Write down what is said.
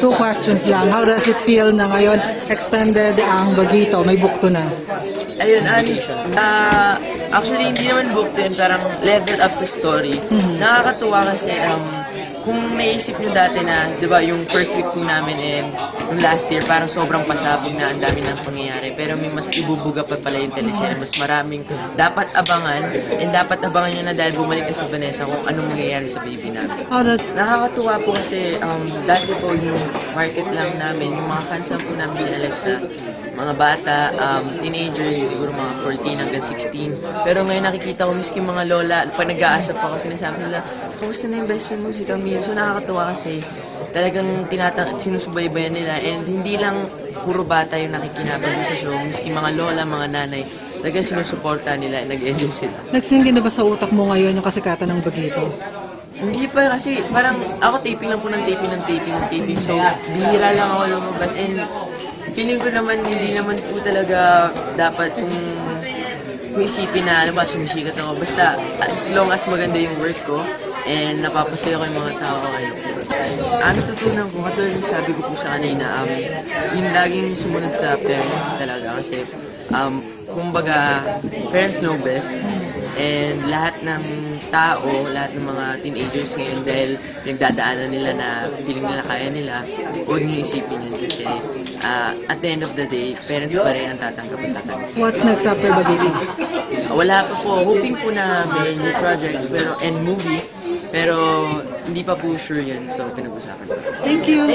Two questions lang. How does it feel na ngayon extended ang Bagito? May bukto na. Ayun, actually hindi naman book din, parang level up sa story. Nakakatuwa kasi kung naisip nyo dati na, di ba, yung first week po namin yung last year, parang sobrang pasabog na ang dami ng pangyayari. Pero may mas ibubuga pa pala yung teleserye, mas maraming dapat abangan, and dapat abangan nyo na dahil bumalik na sa Vanessa kung anong mangyayari sa baby namin. Nakakatuwa po kasi dati po yung market lang namin, yung mga fans lang po namin ni Alexa, mga bata, teenagers, siguro mga 14 hanggang 16. Pero ngayon nakikita ko miski mga lola, pag nag-aasap ako, sinasabi nila, kamusta na yung best friend mo si Camille? So nakakatuwa kasi talagang sinusubaybayan nila, and hindi lang puro bata yung nakikinabang sa show, miski mga lola, mga nanay, talagang sinusuporta nila, nag-enjoy sila. Nagsingin na ba sa utak mo ngayon yung kasikatan ng Bagito? Hindi pa kasi parang ako taping lang po ng taping. So bihira lang ako lumabas, and feeling ko naman hindi naman po talaga dapat kung isipin na ano ba, sumisikat ako. Basta as long as maganda yung work ko and napapasaya ko yung mga tao, ayun. Natutunan ko, katulad yung sabi ko po sa kanina, yung laging sumunod sa parents talaga kasi kumbaga parents know best, and lahat ng tao, lahat ng mga teenagers ngayon dahil nagdadaanan nila na feeling nila kaya nila, huwag nyo isipin yun kasi at the end of the day, parents pa rin ang tatanggap. What's next after Bagito? Wala pa po. Hoping po na may new projects and movie, pero hindi pa po sure yun. So, pinag-usapan. Thank you.